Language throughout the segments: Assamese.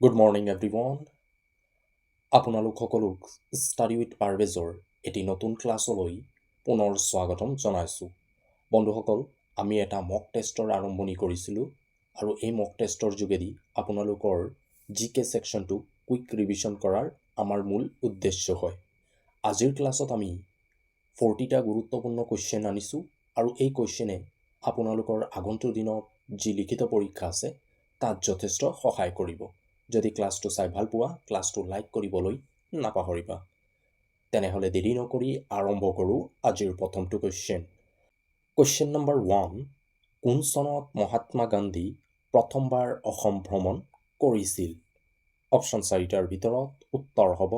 Good morning everyone. আপোনালোক সকলোক ষ্টাডি উইথ পাৰভেজৰ এটি নতুন ক্লাছলৈ পুনৰ স্বাগতম জনাইছোঁ। বন্ধুসকল, আমি এটা মক টেষ্টৰ আৰম্ভণি কৰিছিলোঁ আৰু এই মক টেষ্টৰ যোগেদি আপোনালোকৰ জিকে ছেকশ্যনটো কুইক ৰিভিজন কৰাৰ আমাৰ মূল উদ্দেশ্য হয়। আজিৰ ক্লাছত আমি 40টা গুৰুত্বপূৰ্ণ কুৱেশ্যন আনিছোঁ আৰু এই কুৱেশ্যনে আপোনালোকৰ আগন্তুক দিনত যি লিখিত পৰীক্ষা আছে তাত যথেষ্ট সহায় কৰিব। যদি ক্লাছটো চাই ভাল পোৱা, ক্লাছটো লাইক কৰিবলৈ নাপাহৰিবা। তেনেহ'লে দেৰি নকৰি আৰম্ভ কৰোঁ আজিৰ প্ৰথমটো কুৱেশ্যন। কুৱেশ্যন নম্বৰ 1, কোন চনত মহাত্মা গান্ধী প্ৰথমবাৰ অসম ভ্ৰমণ কৰিছিল? অপশ্যন 4টাৰ ভিতৰত উত্তৰ হ'ব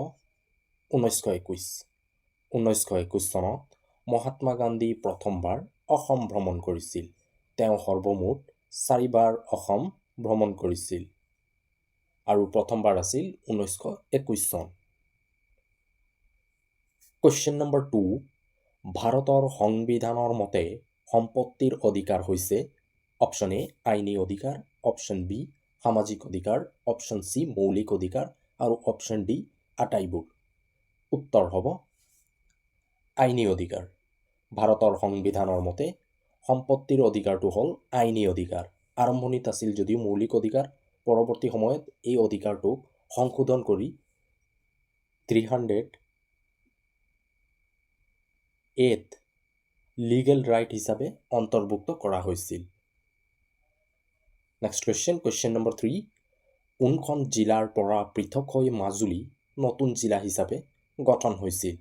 1921। 1921 চনত মহাত্মা গান্ধী প্ৰথমবাৰ অসম ভ্ৰমণ কৰিছিল। তেওঁ সৰ্বমুঠ 4বাৰ অসম ভ্ৰমণ কৰিছিল আৰু প্ৰথমবাৰ আছিল 1921 চন। কুৱেশ্যন নম্বৰ 2, ভাৰতৰ সংবিধানৰ মতে সম্পত্তিৰ অধিকাৰ হৈছে অপশ্যন এ আইনী অধিকাৰ, অপশ্যন বি সামাজিক অধিকাৰ, অপশ্যন চি মৌলিক অধিকাৰ আৰু অপশ্যন ডি আটাইবোৰ। উত্তৰ হ'ব আইনী অধিকাৰ। ভাৰতৰ সংবিধানৰ মতে সম্পত্তিৰ অধিকাৰটো হ'ল আইনী অধিকাৰ। আৰম্ভণিত আছিল যদিও মৌলিক অধিকাৰ, পৰৱৰ্তী সময়ত এই অধিকাৰটোক সংশোধন কৰি 308 লিগেল ৰাইট হিচাপে অন্তৰ্ভুক্ত কৰা হৈছিল। নেক্সট কুৱেশ্যন, কুৱেশ্যন নম্বৰ 3, কোনখন জিলাৰ পৰা পৃথক হৈ মাজুলী নতুন জিলা হিচাপে গঠন হৈছিল?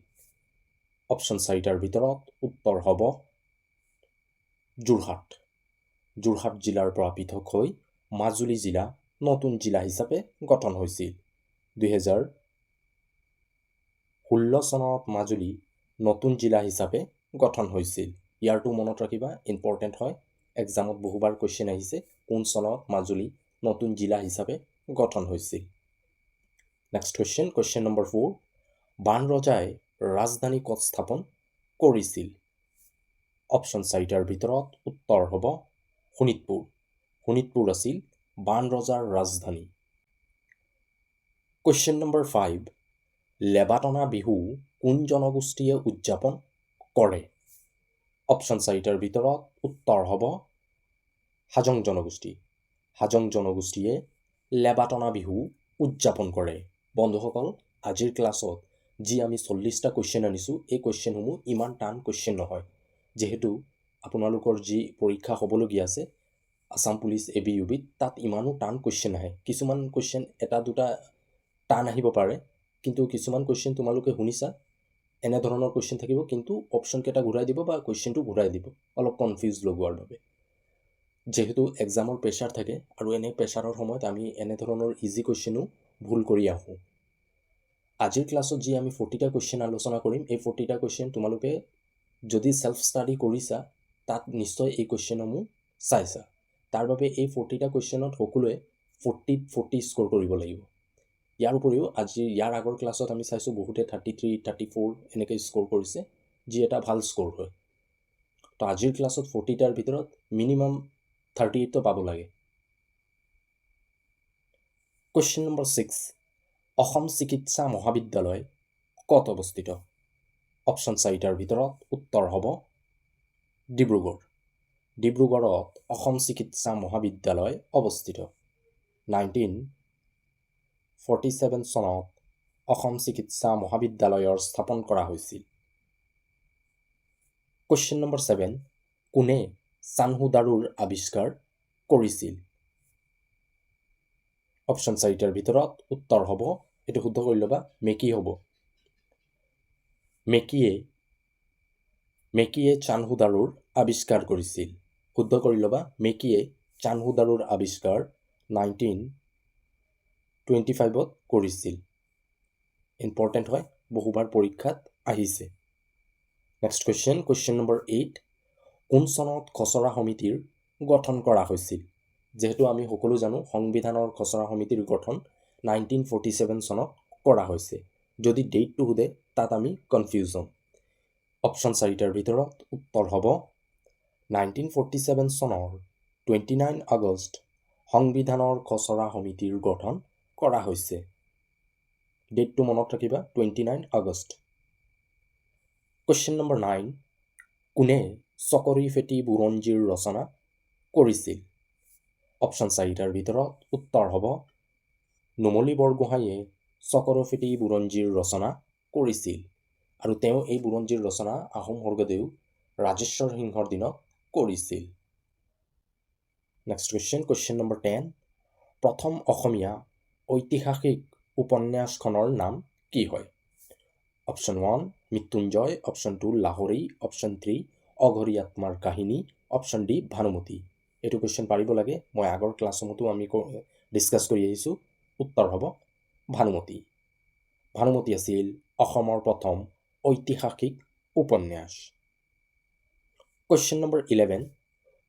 অপশ্যন 4টাৰ ভিতৰত উত্তৰ হ'ব যোৰহাট। যোৰহাট জিলাৰ পৰা পৃথক হৈ মাজুলী জিলা নতুন জিলা হিচাপে গঠন হৈছিল। 2016 চনত মাজুলী নতুন জিলা হিচাপে গঠন হৈছিল। ইয়াৰটো মনত ৰাখিবা, ইম্পৰ্টেণ্ট হয়। এক্সামত বহুবাৰ কুৱেশ্যন আহিছে কোন চনত মাজুলী নতুন জিলা হিচাপে গঠন হৈছিল। নেক্সট কুৱেশ্যন, কুৱেশ্যন নম্বৰ 4, বাণ ৰজাই ৰাজধানী ক'ত স্থাপন কৰিছিল? অপশ্যন 4টাৰ ভিতৰত উত্তৰ হ'ব শোণিতপুৰ। শোণিতপুৰ আছিল বাণ ৰজাৰ ৰাজধানী। কুৱেশ্যন নম্বৰ 5, লেবাটনা বিহু কোন জনগোষ্ঠীয়ে উদযাপন কৰে? অপশ্যন 4টাৰ ভিতৰত উত্তৰ হ'ব হাজং জনগোষ্ঠী। হাজং জনগোষ্ঠীয়ে লেবাটনা বিহু উদযাপন কৰে। বন্ধুসকল, আজিৰ ক্লাছত যি আমি 40টা কুৱেশ্যন আনিছোঁ, এই কুৱেশ্যনসমূহ ইমান টান কুৱেশ্যন নহয়। যিহেতু আপোনালোকৰ যি পৰীক্ষা হ'বলগীয়া আছে আছাম পুলিচ ABUBত, তাত ইমানো টান কুৱেশ্যন নাহে। কিছুমান কুৱেশ্যন এটা দুটা টান আহিব পাৰে, কিন্তু কিছুমান কুৱেশ্যন তোমালোকে শুনিছা এনেধৰণৰ কুৱেশ্যন থাকিব, কিন্তু অপশ্যনকেইটা ঘূৰাই দিব বা কুৱেশ্যনটো ঘূৰাই দিব অলপ কনফিউজ লগোৱাৰ বাবে। যিহেতু এক্সামৰ প্ৰেছাৰ থাকে আৰু এনে প্ৰেছাৰৰ সময়ত আমি এনেধৰণৰ ইজি কুৱেশ্যনো ভুল কৰি আহোঁ। আজিৰ ক্লাছত যি আমি 40টা কুৱেশ্যন আলোচনা কৰিম, এই 40টা কুৱেশ্যন তোমালোকে যদি ছেল্ফ ষ্টাডি কৰিছা তাত নিশ্চয় এই কুৱেশ্যনসমূহ চাইছা। তাৰ বাবে এই 40টা কুৱেশ্যনত সকলোৱে 40 স্ক'ৰ কৰিব লাগিব। ইয়াৰ উপৰিও ইয়াৰ আগৰ ক্লাছত আমি চাইছোঁ বহুতে 33, 34 এনেকৈ স্ক'ৰ কৰিছে, যি এটা ভাল স্ক'ৰ হয়। তো আজিৰ ক্লাছত 40টাৰ ভিতৰত মিনিমাম 38টো পাব লাগে। কুৱেশ্যন নম্বৰ 6, অসম চিকিৎসা মহাবিদ্যালয় ক'ত অৱস্থিত? অপশ্যন 4টাৰ ভিতৰত উত্তৰ হ'ব ডিব্ৰুগড়। ডিব্ৰুগড়ত অসম চিকিৎসা মহাবিদ্যালয় অৱস্থিত। 1947 চনত অসম চিকিৎসা মহাবিদ্যালয়ৰ স্থাপন কৰা হৈছিল। কুৱেশ্যন নম্বৰ 7, কোনে চানহুদাৰোৰ আৱিষ্কাৰ কৰিছিল? অপশ্যন 4টাৰ ভিতৰত উত্তৰ হ'ব, এইটো শুদ্ধ কৰি ল'বা, মেকি হ'ব। মেকিয়ে চানহুদাৰোৰ আৱিষ্কাৰ কৰিছিল। শুদ্ধ কৰি ল'বা, মেকিয়ে চানহুদাৰোৰ আৱিষ্কাৰ 1925ত কৰিছিল। ইম্পৰ্টেণ্ট হয়, বহুবাৰ পৰীক্ষাত আহিছে। নেক্সট কুৱেশ্যন, কুৱেশ্যন নম্বৰ 8, কোন চনত খচৰা সমিতিৰ গঠন কৰা হৈছিল? যিহেতু আমি সকলো জানো সংবিধানৰ খচৰা সমিতিৰ গঠন 1947 চনত কৰা হৈছে। যদি ডেটটো সোধে তাত আমি কনফিউজ হ'ম। অপশ্যন 4টাৰ ভিতৰত উত্তৰ হ'ব 1947 চনৰ 29 আগষ্ট সংবিধানৰ খচৰা সমিতিৰ গঠন কৰা হৈছে। ডেটটো মনত ৰাখিবা 29 আগষ্ট। কুৱেশ্যন নম্বৰ 9, কোনে চকৰি ফেটি বুৰঞ্জীৰ ৰচনা কৰিছিল? অপশ্যন 4টাৰ ভিতৰত উত্তৰ হ'ব নুমলী বৰগোহাঁইয়ে চকৰফেটি বুৰঞ্জীৰ ৰচনা কৰিছিল আৰু তেওঁ এই বুৰঞ্জীৰ ৰচনা আহোম স্বৰ্গদেউ ৰাজেশ্বৰ সিংহৰ দিনত কৰিছিল। নেক্সট কুৱেশ্যন নম্বৰ 10, প্ৰথম অসমীয়া ঐতিহাসিক উপন্যাসখনৰ নাম কি হয়? অপশ্যন 1 মৃত্যুঞ্জয়, অপশ্যন 2 লাহৰী, অপশ্যন 3 অঘৰী আত্মাৰ কাহিনী, অপশ্যন ডি ভানুমতী। এইটো কুৱেশ্যন পাৰিব লাগে, মই আগৰ ক্লাছসমূহতো আমি ডিছকাছ কৰি আহিছোঁ। উত্তৰ হ'ব ভানুমতী। ভানুমতী আছিল অসমৰ প্ৰথম ঐতিহাসিক উপন্যাস। কুৱেশ্যন নম্বৰ 11,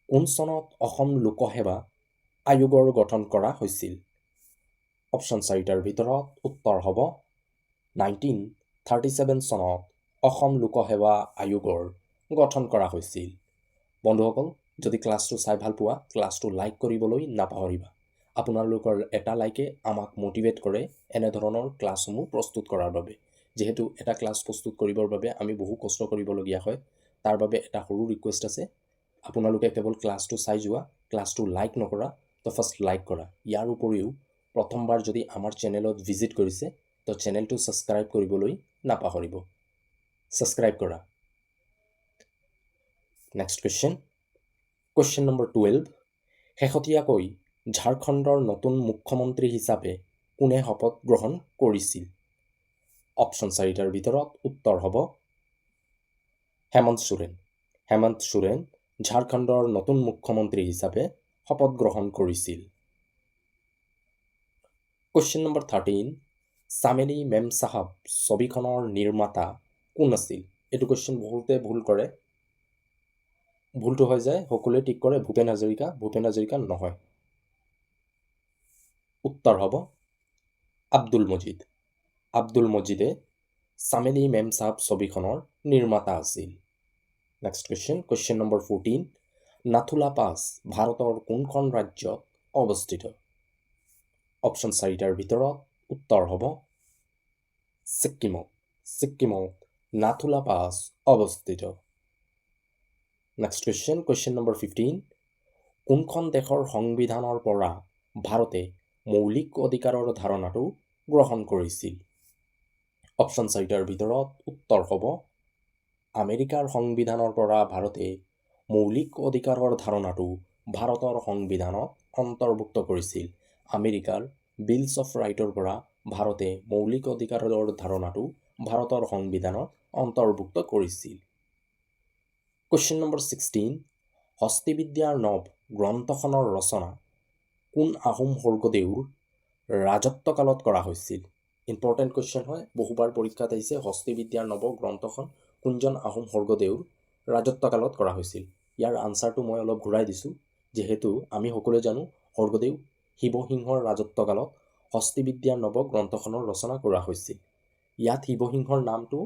কোন চনত অসম লোকসেৱা আয়োগৰ গঠন কৰা হৈছিল? অপশ্যন 4টাৰ ভিতৰত উত্তৰ হ'ব 1937 চনত অসম লোকসেৱা আয়োগৰ গঠন কৰা হৈছিল। বন্ধুসকল, যদি ক্লাছটো চাই ভাল পোৱা, ক্লাছটো লাইক কৰিবলৈ নাপাহৰিবা। আপোনালোকৰ এটা লাইকে আমাক মটিভেট কৰে এনেধৰণৰ ক্লাছসমূহ প্ৰস্তুত কৰাৰ বাবে। যিহেতু এটা ক্লাছ প্ৰস্তুত কৰিবৰ বাবে আমি বহু কষ্ট কৰিবলগীয়া হয়, তাৰ বাবে এটা সৰু ৰিকুৱেষ্ট আছে, আপোনালোকে কেৱল ক্লাছটো চাই যোৱা, ক্লাছটো লাইক নকৰা তো ফাৰ্ষ্ট লাইক কৰা। ইয়াৰ উপৰিও প্ৰথমবাৰ যদি আমাৰ চেনেলত ভিজিট কৰিছে তো চেনেলটো ছাবস্ক্ৰাইব কৰিবলৈ নাপাহৰিব। ছাবস্ক্ৰাইব কৰা। নেক্সট কুৱেশ্যন নম্বৰ 12, শেহতীয়াকৈ ঝাৰখণ্ডৰ নতুন মুখ্যমন্ত্ৰী হিচাপে কোনে শপত গ্ৰহণ কৰিছিল? অপশ্যন 4টাৰ ভিতৰত উত্তৰ হ'ব হেমন্ত সোৰেন। হেমন্ত সোৰেন ঝাৰখণ্ডৰ নতুন মুখ্যমন্ত্ৰী হিচাপে শপত গ্ৰহণ কৰিছিল। কুৱেশ্যন নম্বৰ 13, চামেলি মেম চাহাব ছবিখনৰ নিৰ্মাতা কোন আছিল? এইটো কুৱেশ্যন বহুতে ভুল কৰে, ভুলটো হৈ যায়, সকলোৱে ঠিক কৰে ভূপেন হাজৰিকা। ভূপেন হাজৰিকা নহয়, উত্তৰ হ'ব আব্দুল মজিদ। আব্দুল মজিদে চামেলি মেম চাহাব ছবিখনৰ নিৰ্মাতা আছিল। নেক্সট কুৱেশ্যন নম্বৰ 14, নাথুলা পাছ ভাৰতৰ কোনখন ৰাজ্যত অৱস্থিত? অপশ্যন 4টাৰ ভিতৰত উত্তৰ হ'ব ছিক্কিমত। ছিক্কিমত নাথুলা পাছ অৱস্থিত। নেক্সট কুৱেশ্যন নম্বৰ 15, কোনখন দেশৰ সংবিধানৰ পৰা ভাৰতে মৌলিক অধিকাৰৰ ধাৰণাটো গ্ৰহণ কৰিছিল? অপশ্যন 4টাৰ ভিতৰত উত্তৰ হ'ব আমেৰিকাৰ সংবিধানৰ পৰা ভাৰতে মৌলিক অধিকাৰৰ ধাৰণাটো ভাৰতৰ সংবিধানত অন্তৰ্ভুক্ত কৰিছিল। আমেৰিকাৰ বিলছ অফ ৰাইটৰ পৰা ভাৰতে মৌলিক অধিকাৰৰ ধাৰণাটো ভাৰতৰ সংবিধানত অন্তৰ্ভুক্ত কৰিছিল। কুৱেশ্যন নম্বৰ 16, হস্তিবিদ্যাৰ নভ গ্ৰন্থখনৰ ৰচনা কোন আহোম স্বৰ্গদেউৰ ৰাজত্বকালত কৰা হৈছিল? ইম্পৰ্টেণ্ট কুৱেশ্যন হয়, বহুবাৰ পৰীক্ষাত আহিছে। হস্তিবিদ্যাৰ নভ গ্ৰন্থখন কোনজন আহোম স্বৰ্গদেউৰ ৰাজত্বকালত কৰা হৈছিল? ইয়াৰ আনচাৰটো মই অলপ ঘূৰাই দিছোঁ, যিহেতু আমি সকলোৱে জানো স্বৰ্গদেউ শিৱসিংহৰ ৰাজত্বকালত হস্তিবিদ্যাৰ নভ গ্ৰন্থখনৰ ৰচনা কৰা হৈছিল। ইয়াত শিৱসিংহৰ নামটো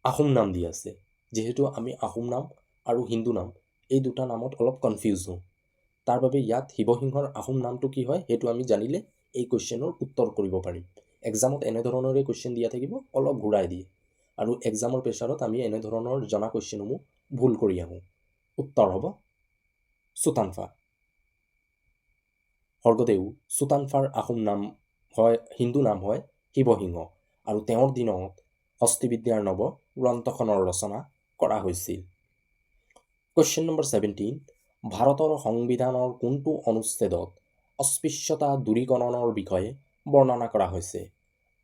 আহোম নাম দি আছে, যিহেতু আমি আহোম নাম আৰু হিন্দু নাম এই দুটা নামত অলপ কনফিউজ হওঁ। তাৰ বাবে ইয়াত শিৱসিংহৰ আহোম নামটো কি হয় সেইটো আমি জানিলে এই কুৱেশ্যনৰ উত্তৰ কৰিব পাৰিম। এক্সামত এনেধৰণৰে কুৱেশ্যন দিয়া থাকিব, অলপ ঘূৰাই দিয়ে, আৰু এক্সামৰ প্ৰেছাৰত আমি এনেধৰণৰ জনা কুৱেশ্যনসমূহ ভুল কৰি আহোঁ। উত্তৰ হ'ব চুতানফা। স্বৰ্গদেউ চুতানফাৰ আহোম নাম হয়, হিন্দু নাম হয় শিৱসিংহ, আৰু তেওঁৰ দিনত হস্তিবিদ্যাৰ নভ গ্ৰন্থখনৰ ৰচনা কৰা হৈছিল। কুৱেশ্যন নম্বৰ 17, ভাৰতৰ সংবিধানৰ কোনটো অনুচ্ছেদত অস্পৃশ্যতা দূৰীকৰণৰ বিষয়ে বৰ্ণনা কৰা হৈছে?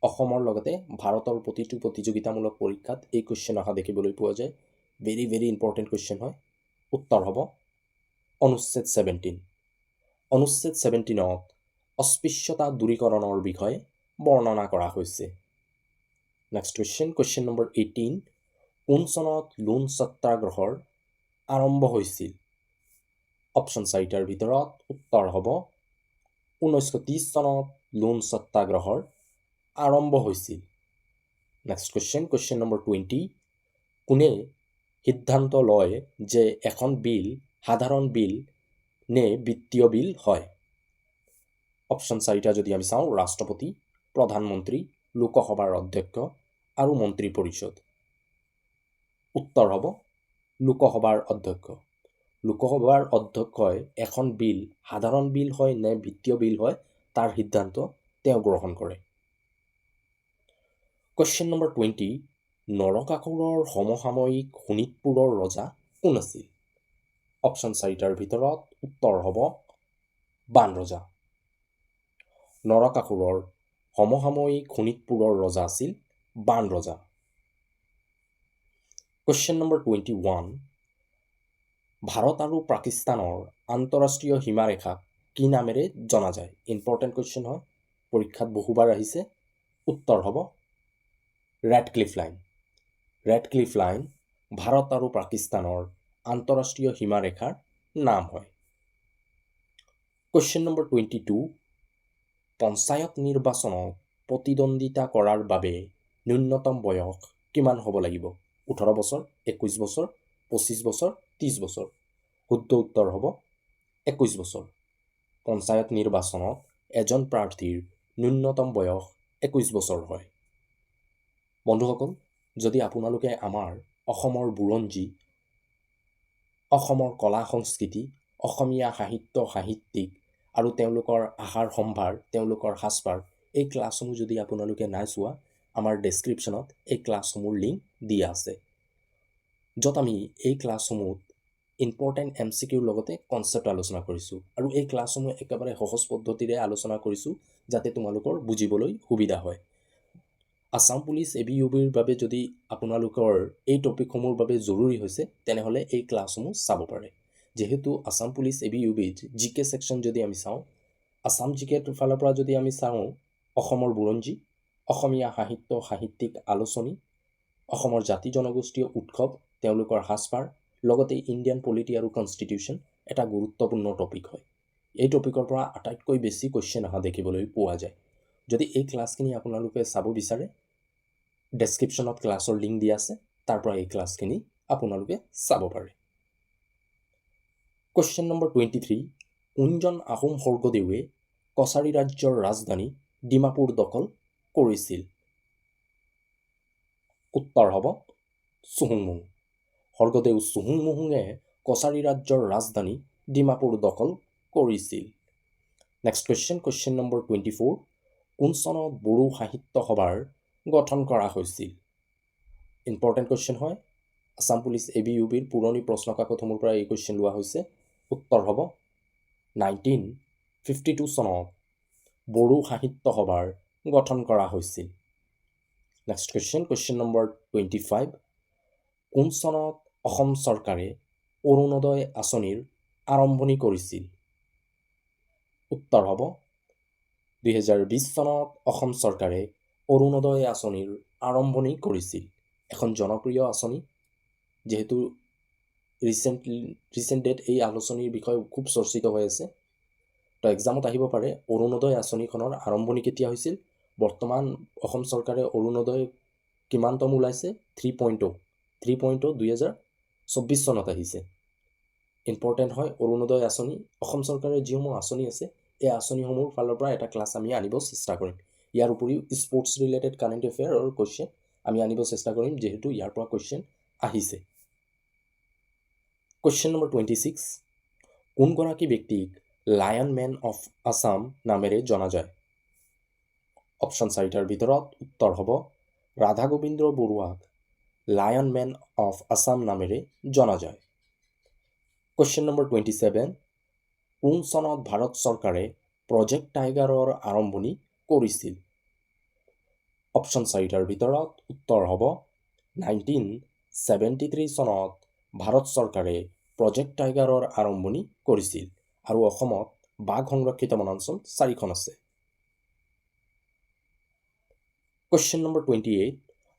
অসমৰ লগতে ভাৰতৰ প্ৰতিটো প্ৰতিযোগিতামূলক পৰীক্ষাত এই কুৱেশ্যন অহা দেখিবলৈ পোৱা যায়। ভেৰি ভেৰি ইম্পৰ্টেণ্ট কুৱেশ্যন হয়। উত্তৰ হ'ব অনুচ্ছেদ 17। অনুচ্ছেদ 17ত অস্পৃশ্যতা দূৰীকৰণৰ বিষয়ে বৰ্ণনা কৰা হৈছে। নেক্সট কুৱেশ্যন নম্বৰ 18, কোন চনত লোণ সত্যাগ্ৰহৰ আৰম্ভ হৈছিল? অপশ্যন 4টাৰ ভিতৰত উত্তৰ হ'ব 1930 চনত লোণ সত্যাগ্ৰহৰ আৰম্ভ হৈছিল। নেক্সট কুৱেশ্যন নম্বৰ 20, কোনে সিদ্ধান্ত লয় যে এখন বিল সাধাৰণ বিল নে বিত্তীয় বিল হয়? অপশ্যন 4টা যদি আমি চাওঁ, ৰাষ্ট্ৰপতি, প্ৰধানমন্ত্ৰী, লোকসভাৰ অধ্যক্ষ আৰু মন্ত্ৰী পৰিষদ। উত্তৰ হ'ব লোকসভাৰ অধ্যক্ষ। লোকসভাৰ অধ্যক্ষই এখন বিল সাধাৰণ বিল হয় নে বিত্তীয় বিল হয় তাৰ সিদ্ধান্ত তেওঁ গ্ৰহণ কৰে। কুৱেশ্যন নম্বৰ 20, নৰকাসুৰৰ সমসাময়িক শোণিতপুৰৰ ৰজা কোন আছিল? অপশ্যন 4টাৰ ভিতৰত উত্তৰ হ'ব বাণ ৰজা। নৰকাসুৰৰ সমসাময়িক শোণিতপুৰৰ ৰজা আছিল বাণ ৰজা। কুৱেশ্যন নম্বৰ 21, ভাৰত আৰু পাকিস্তানৰ আন্তঃৰাষ্ট্ৰীয় সীমাৰেখাক কি নামেৰে জনা যায়? ইম্পৰ্টেণ্ট কুৱেশ্যন হয়, পৰীক্ষাত বহুবাৰ আহিছে। উত্তৰ হ'ব Radcliffe line. Radcliffe line Bharat আৰু পাকিস্তানৰ আন্তঃৰাষ্ট্ৰীয় সীমাৰেখাৰ নাম হয়। কুৱেশ্যন নম্বৰ 22, পঞ্চায়ত নিৰ্বাচনত প্ৰতিদ্বন্দ্বিতা কৰাৰ বাবে ন্যূনতম বয়স কিমান হ'ব লাগিব? 18 বছৰ, 21 বছৰ, 25 বছৰ, 30 বছৰ। শুদ্ধ উত্তৰ হ'ব 21 বছৰ। পঞ্চায়ত নিৰ্বাচনত এজন প্ৰাৰ্থীৰ ন্যূনতম বয়স 21 বছৰ হয়। বন্ধুসকল, যদি আপোনালোকে আমাৰ অসমৰ বুৰঞ্জী, অসমৰ কলা সংস্কৃতি, অসমীয়া সাহিত্য সাহিত্যিক আৰু তেওঁলোকৰ আহাৰ সম্ভাৰ, তেওঁলোকৰ সাজপাৰ, এই ক্লাছসমূহ যদি আপোনালোকে নাই চোৱা, আমাৰ ডেছক্ৰিপশ্যনত এই ক্লাছসমূহৰ লিংক দিয়া আছে, য'ত আমি এই ক্লাছসমূহত ইম্পৰ্টেণ্ট MCQৰ লগতে কনচেপ্ট আলোচনা কৰিছোঁ। আৰু এই ক্লাছসমূহ একেবাৰে সহজ পদ্ধতিৰে আলোচনা কৰিছোঁ যাতে তোমালোকৰ বুজিবলৈ সুবিধা হয়। আছাম পুলিচ ABUBৰ বাবে যদি আপোনালোকৰ এই টপিকসমূহৰ বাবে জৰুৰী হৈছে, তেনেহ'লে এই ক্লাছসমূহ চাব পাৰে। যিহেতু আছাম পুলিচ ABUBত GK ছেকশ্যন যদি আমি চাওঁ, আছাম GKৰ ফালৰ পৰা যদি আমি চাওঁ, অসমৰ বুৰঞ্জী, অসমীয়া সাহিত্য সাহিত্যিক আলোচনী, অসমৰ জাতি জনগোষ্ঠীয় উৎসৱ, তেওঁলোকৰ সাজপাৰ, লগতে ইণ্ডিয়ান পলিটি আৰু কনষ্টিটিউশ্যন এটা গুৰুত্বপূৰ্ণ টপিক হয়। এই টপিকৰ পৰা আটাইতকৈ বেছি কুৱেশ্যন অহা দেখিবলৈ পোৱা যায়। যদি এই ক্লাছখিনি আপোনালোকে চাব বিচাৰে, ডেছক্ৰিপশ্যনত ক্লাছৰ লিংক দিয়া আছে, তাৰ পৰা এই ক্লাছখিনি আপোনালোকে চাব পাৰে। কুৱেশ্যন নম্বৰ 23, কোনজন আহোম স্বৰ্গদেৱে কছাৰী ৰাজ্যৰ ৰাজধানী ডিমাপুৰ দখল কৰিছিল? উত্তৰ হ'ব চুহুংমুং। স্বৰ্গদেউ চুহুংমুঙে কছাৰী ৰাজ্যৰ ৰাজধানী ডিমাপুৰ দখল কৰিছিল। নেক্সট কুৱেশ্যন, কুৱেশ্যন নম্বৰ 24, কোন চনত বড়ো সাহিত্য সভাৰ গঠন কৰা হৈছিল? ইম্পৰ্টেণ্ট কুৱেশ্যন হয়, আছাম পুলিচ ABUBৰ পুৰণি প্ৰশ্ন কাকতসমূহৰ পৰা এই কুৱেশ্যন লোৱা হৈছে। উত্তৰ হ'ব 1952 চনত বড়ো সাহিত্য সভাৰ গঠন কৰা হৈছিল। নেক্সট কুৱেশ্যন, কুৱেশ্যন নম্বৰ 25, কোন চনত অসম চৰকাৰে অৰুণোদয় আঁচনিৰ আৰম্ভণি কৰিছিল? উত্তৰ হ'ব 2020 চনত অসম চৰকাৰে অৰুণোদয় আঁচনিৰ আৰম্ভণি কৰিছিল। এখন জনপ্ৰিয় আঁচনি, যিহেতু ৰিচেণ্ট ডেট এই আলোচনীৰ বিষয়ে খুব চৰ্চিত হৈ আছে। তো এক্সামত আহিব পাৰে, অৰুণোদয় আঁচনিখনৰ আৰম্ভণি কেতিয়া হৈছিল? বৰ্তমান অসম চৰকাৰে অৰুণোদয় কিমানতম ওলাইছে? 3.0 2024 চনত আহিছে। ইম্পৰ্টেণ্ট হয় অৰুণোদয় আঁচনি। অসম চৰকাৰৰ যিসমূহ আঁচনি আছে, এই আঁচনিসমূহৰ ফালৰ পৰা এটা ক্লাছ আমি আনিব চেষ্টা কৰিম। ইয়াৰ উপৰিও স্পৰ্টছ ৰিলেটেড কাৰেণ্ট এফেয়াৰৰ কুৱেশ্যন আমি আনিব চেষ্টা কৰিম, যিহেতু ইয়াৰ পৰা কুৱেশ্যন আহিছে। কুৱেশ্যন নম্বৰ 26, কোনগৰাকী ব্যক্তিক লায়ন মেন অফ আছাম নামেৰে জনা যায়? অপশ্যন 4টাৰ ভিতৰত উত্তৰ হ'ব ৰাধা গোবিন্দ বৰুৱাক লায়ন মেন অফ আছাম নামেৰে জনা যায়। কুৱেশ্যন নম্বৰ 27, কোন চনত ভাৰত চৰকাৰে প্ৰজেক্ট টাইগাৰৰ আৰম্ভণি কৰিছিল? অপশ্যন 4টাৰ ভিতৰত উত্তৰ হ'ব 1973 চনত ভাৰত চৰকাৰে প্ৰজেক্ট টাইগাৰৰ আৰম্ভণি কৰিছিল আৰু অসমত বাঘ সংৰক্ষিত বনাঞ্চল 4খন আছে। কুৱেশ্যন নম্বৰ 28,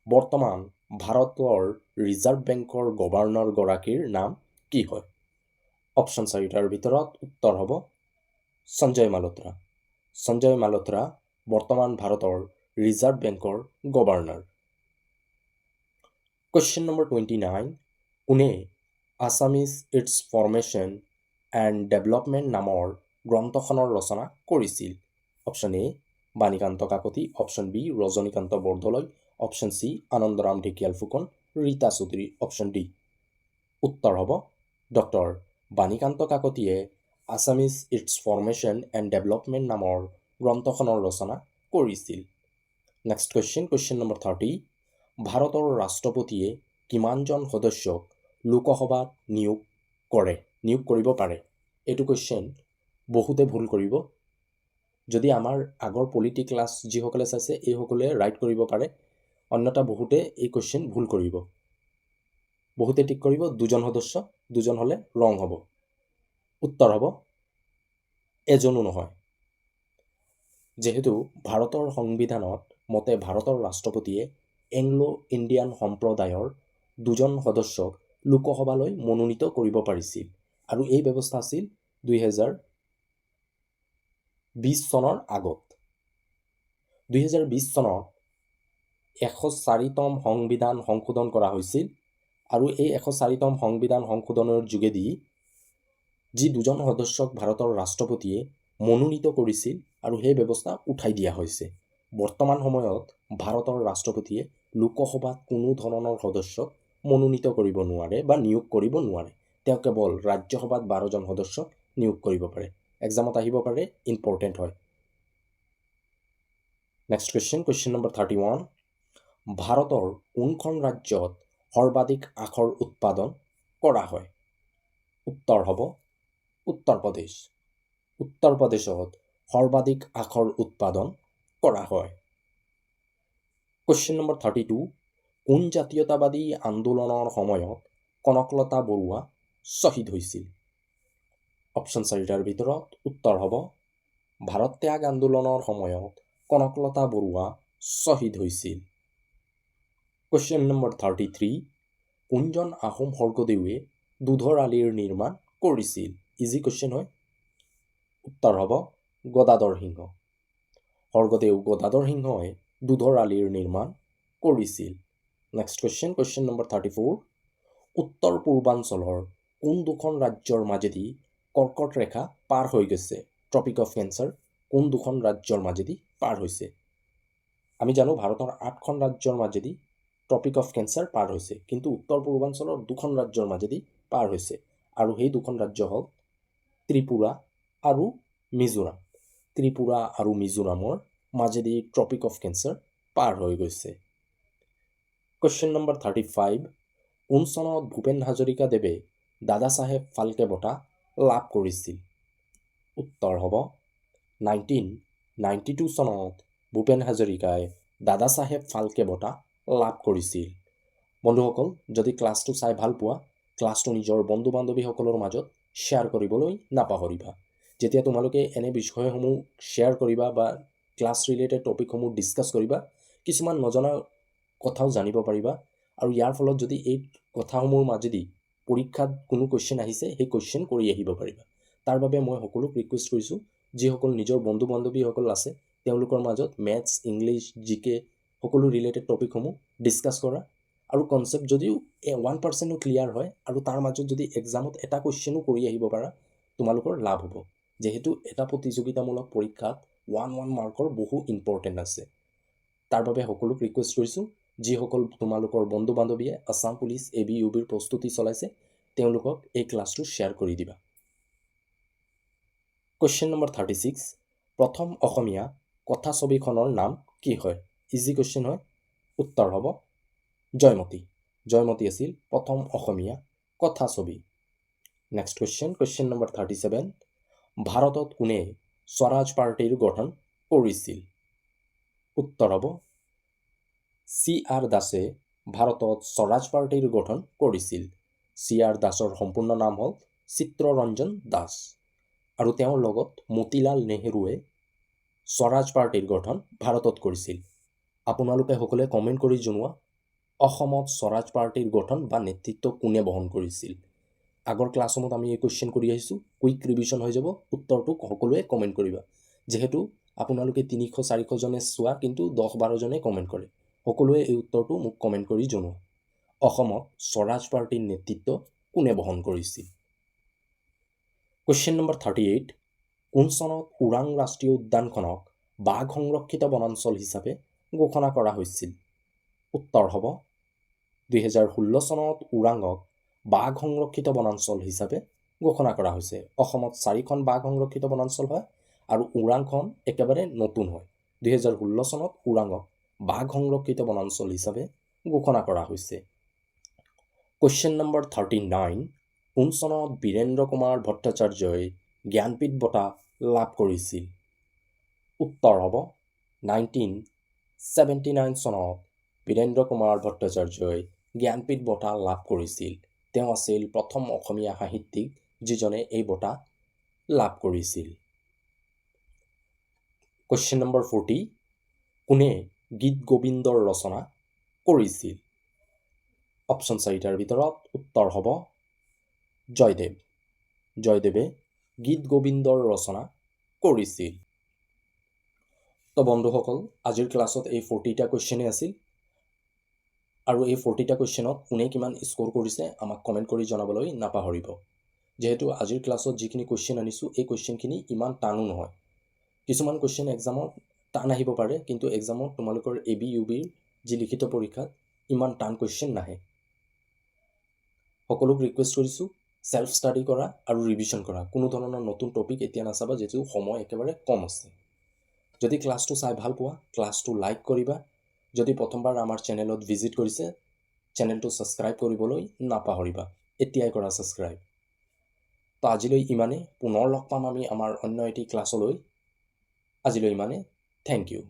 বৰ্তমান ভাৰতৰ ৰিজাৰ্ভ বেংকৰ গভৰ্ণৰগৰাকীৰ নাম কি হয়? অপশ্যন 4টাৰ ভিতৰত উত্তৰ হ'ব সঞ্জয় মালহোত্ৰা। সঞ্জয় মালহোত্ৰা বৰ্তমান ভাৰতৰ ৰিজাৰ্ভ বেংকৰ গভৰ্ণৰ। কুৱেশ্যন নম্বৰ 29, কোনে Assamese its formation and development নামৰ গ্ৰন্থখনৰ ৰচনা কৰিছিল? Option A Banikanta Kakati, option B Rajanikanta Bordoloi, option C Anandaram Dhekial Phukan, Rita Choudhury, option D. উত্তৰ হ'ব ডক্টৰ বাণীকান্ত কাকতিয়ে Assamese its formation and development নামৰ গ্ৰন্থখনৰ ৰচনা কৰিছিল। Next question number 30। ভাৰতৰ ৰাষ্ট্ৰপতিয়ে কিমানজন সদস্যক লোকসভাত নিয়োগ কৰিব পাৰে? এইটো কুৱেশ্যন বহুতে ভুল কৰিব। যদি আমাৰ আগৰ পলিটি ক্লাছ যিসকলে চাইছে এইসকলে ৰাইট কৰিব পাৰে, অন্যথা বহুতে এই কুৱেশ্যন ভুল কৰিব। বহুতে ঠিক কৰিব 2জন সদস্য, 2জন হ'লে ৰং হ'ব। উত্তৰ হ'ব এজনো নহয়। যিহেতু ভাৰতৰ সংবিধানত মতে ভাৰতৰ ৰাষ্ট্ৰপতিয়ে এংলো ইণ্ডিয়ান সম্প্ৰদায়ৰ 2জন সদস্যক লোকসভালৈ মনোনীত কৰিব পাৰিছিল, আৰু এই ব্যৱস্থা আছিল 2020 চনৰ আগত। 2020 চনত 104তম সংবিধান সংশোধন কৰা হৈছিল, আৰু এই 104তম সংবিধান সংশোধনৰ যোগেদি যি 2জন সদস্যক ভাৰতৰ ৰাষ্ট্ৰপতিয়ে মনোনীত কৰিছিল আৰু সেই ব্যৱস্থা উঠাই দিয়া হৈছে। বৰ্তমান সময়ত ভাৰতৰ ৰাষ্ট্ৰপতিয়ে লোকসভাত কোনো ধৰণৰ সদস্যক মনোনীত কৰিব নোৱাৰে বা নিয়োগ কৰিব নোৱাৰে। তেওঁ কেৱল ৰাজ্যসভাত 12জন সদস্যক নিয়োগ কৰিব পাৰে। এক্সামত আহিব পাৰে, ইম্পৰ্টেণ্ট হয়। Next question number 31। ভাৰতৰ কোনখন ৰাজ্যত সৰ্বাধিক আখৰ উৎপাদন কৰা হয়? উত্তৰ হ'ব উত্তৰ প্ৰদেশ। উত্তৰ প্ৰদেশত সৰ্বাধিক আখৰ উৎপাদন কৰা হয়। Question number 32। কোন জাতীয়তাবাদী আন্দোলনৰ সময়ত কনকলতা বৰুৱা শ্বহীদ হৈছিল? অপশ্যন 4টাৰ ভিতৰত উত্তৰ হ'ব ভাৰত ত্যাগ আন্দোলনৰ সময়ত কনকলতা বৰুৱা শ্বহীদ হৈছিল। Question number 33। কোনজন আহোম স্বৰ্গদেৱে দুধৰ আলিৰ নিৰ্মাণ কৰিছিল? ইজি কুৱেশ্যন হয়। উত্তৰ হ'ব গদাধৰ সিংহ। স্বৰ্গদেউ গদাধৰ সিংহই দুধৰ আলিৰ নিৰ্মাণ কৰিছিল। Next question number 34। উত্তৰ পূৰ্বাঞ্চলৰ কোন দুখন ৰাজ্যৰ মাজেদি কৰ্কট ৰেখা পাৰ হৈ গৈছে? ট্ৰপিক অফ কেঞ্চাৰ কোন দুখন ৰাজ্যৰ মাজেদি পাৰ হৈছে? আমি জানো ভাৰতৰ 8খন ৰাজ্যৰ মাজেদি ট্ৰপিক অফ কেঞ্চাৰ পাৰ হৈছে, কিন্তু উত্তৰ পূৰ্বাঞ্চলৰ 2খন ৰাজ্যৰ মাজেদি পাৰ হৈছে, আৰু সেই 2খন ৰাজ্য হ'ল ত্ৰিপুৰা আৰু মিজোৰাম। ত্ৰিপুৰা আৰু মিজোৰামৰ মাজেদি ট্ৰপিক অফ কেঞ্চাৰ পাৰ হৈ গৈছে। Question number 35। কোন চনত ভূপেন হাজৰিকাদেৱে দাদা চাহেব ফাল্কে বঁটা লাভ কৰিছিল? উত্তৰ হ'ব 1992 চনত ভূপেন হাজৰিকাই দাদা চাহেব ফাল্কে বঁটা লাভ কৰিছিল। বন্ধুসকল, যদি ক্লাছটো চাই ভাল পোৱা, ক্লাছটো নিজৰ বন্ধু বান্ধৱীসকলৰ মাজত শ্বেয়াৰ কৰিবলৈ নাপাহৰিবা। যেতিয়া তোমালোকে এনে বিষয়সমূহ শ্বেয়াৰ কৰিবা বা ক্লাছ ৰিলেটেড টপিকসমূহ ডিছকাছ কৰিবা, কিছুমান নজনা কথাও জানিব পাৰিবা, আৰু ইয়াৰ ফলত যদি এই কথাসমূহৰ মাজেদি পৰীক্ষাত কোনো কুৱেশ্যন আহিছে, সেই কুৱেশ্যন কৰি আহিব পাৰিবা। তাৰ বাবে মই সকলোক ৰিকুৱেষ্ট কৰিছোঁ, যিসকল নিজৰ বন্ধু বান্ধৱীসকল আছে তেওঁলোকৰ মাজত মেথছ, ইংলিছ, জিকে সকলো ৰিলেটেড টপিকসমূহ ডিছকাছ কৰা, আৰু কনচেপ্ট যদিও 1% ক্লিয়াৰ হয় আৰু তাৰ মাজত যদি এক্সামত এটা কুৱেশ্যনো কৰি আহিব পাৰা, তোমালোকৰ লাভ হ'ব। যিহেতু এটা প্ৰতিযোগিতামূলক পৰীক্ষাত 1 মাৰ্কৰ বহু ইম্পৰ্টেণ্ট আছে। তাৰ বাবে সকলোক ৰিকুৱেষ্ট কৰিছোঁ, যিসকল তোমালোকৰ বন্ধু বান্ধৱীয়ে আছাম পুলিচ AB UBৰ প্ৰস্তুতি চলাইছে তেওঁলোকক এই ক্লাছটো শ্বেয়াৰ কৰি দিবা। Question number 36। প্ৰথম অসমীয়া কথাছবিখনৰ নাম কি হয়? ইজি কুৱেশ্যন হয়। উত্তৰ হ'ব জয়মতী। জয়মতী আছিল প্ৰথম অসমীয়া কথাছবি। Next question number 37। ভাৰতত কোনে স্বৰাজ পাৰ্টিৰ গঠন কৰিছিল? উত্তৰ হ'ব CR দাসে ভাৰতত স্বৰাজ পাৰ্টিৰ গঠন কৰিছিল। CR দাসৰ সম্পূৰ্ণ নাম হ'ল চিত্ৰৰঞ্জন দাস, আৰু তেওঁৰ লগত মতিলাল নেহৰুৱে স্বৰাজ পাৰ্টিৰ গঠন ভাৰতত কৰিছিল। আপোনালোকে সকলোৱে কমেণ্ট কৰি জনোৱা, অসমত স্বৰাজ পাৰ্টিৰ গঠন বা নেতৃত্ব কোনে বহন কৰিছিল? আগৰ ক্লাছসমূহত আমি এই কুৱেশ্যন কৰি আহিছোঁ, কুইক ৰিভিজন হৈ যাব। উত্তৰটো সকলোৱে কমেণ্ট কৰিবা। যিহেতু আপোনালোকে 300-400 জনে চোৱা, কিন্তু 10-12 জনে কমেণ্ট কৰে। সকলোৱে এই উত্তৰটো মোক কমেণ্ট কৰি জনোৱা। অসমত স্বৰাজ পাৰ্টিৰ নেতৃত্ব কোনে বহন কৰিছিল? Question number 38। কোন চনত ওৰাং ৰাষ্ট্ৰীয় উদ্যানখনক বাঘ সংৰক্ষিত বনাঞ্চল হিচাপে ঘোষণা কৰা হৈছিল? উত্তৰ হ'ব 2016 চনত ওৰাঙক বাঘ সংৰক্ষিত বনাঞ্চল হিচাপে ঘোষণা কৰা হৈছে। অসমত 4খন বাঘ সংৰক্ষিত বনাঞ্চল হয় আৰু ওৰাংখন একেবাৰে নতুন হয়। 2016 চনত ওৰাঙক বাঘ সংৰক্ষিত বনাঞ্চল হিচাপে ঘোষণা কৰা হৈছে। কুৱেশ্যন নম্বৰ 39, কোন চনত বীৰেন্দ্ৰ কুমাৰ ভট্টাচাৰ্যই জ্ঞানপীঠ বঁটা লাভ কৰিছিল? উত্তৰ হ'ব 1979 চনত বীৰেন্দ্ৰ কুমাৰ ভট্টাচাৰ্যই জ্ঞানপীঠ বঁটা লাভ কৰিছিল। তেওঁ আছিল প্ৰথম অসমীয়া সাহিত্যিক যিজনে এই বঁটা লাভ কৰিছিল। কুৱেশ্যন নম্বৰ 40, কোনে গীত গোবিন্দৰ ৰচনা কৰিছিল? অপশ্যন 4টাৰ ভিতৰত উত্তৰ হ'ব জয়দেৱ। জয়দেৱে গীত গোবিন্দৰ ৰচনা কৰিছিল। তো বন্ধুসকল, আজিৰ ক্লাছত এই 40টা কুৱেশ্যনেই আছিল আৰু এই 40টা কুৱেশ্যনত কোনে কিমান স্ক'ৰ কৰিছে আমাক কমেণ্ট কৰি জনাবলৈ নাপাহৰিব। যিহেতু আজিৰ ক্লাছত যিখিনি কুৱেশ্যন আনিছোঁ এই কুৱেশ্যনখিনি ইমান টানো নহয়। কিছুমান কুৱেশ্যন এক্সামত টান আহিব পাৰে, কিন্তু এক্সামত তোমালোকৰ AB UBৰ যি লিখিত পৰীক্ষাত ইমান টান কুৱেশ্যন নাহে। সকলোক ৰিকুৱেষ্ট কৰিছোঁ সেল্ফ ষ্টাডি কৰা আৰু ৰিভিজন কৰা। কোনো ধৰণৰ নতুন টপিক এতিয়া নাচাবা, যিহেতু সময় একেবাৰে কম আছে। যদি ক্লাছটো চাই ভাল পোৱা, ক্লাছটো লাইক কৰিবা। যদি প্ৰথমবাৰ আমাৰ চেনেলত ভিজিট কৰিছে, চেনেলটো ছাবস্ক্ৰাইব কৰিবলৈ নাপাহৰিবা। এতিয়াই কৰা ছাবস্ক্ৰাইব। তো আজিলৈ ইমানে। পুনৰ লগ পাম আমি আমাৰ অন্য এটি ক্লাছলৈ। আজিলৈ ইমানে। Thank U.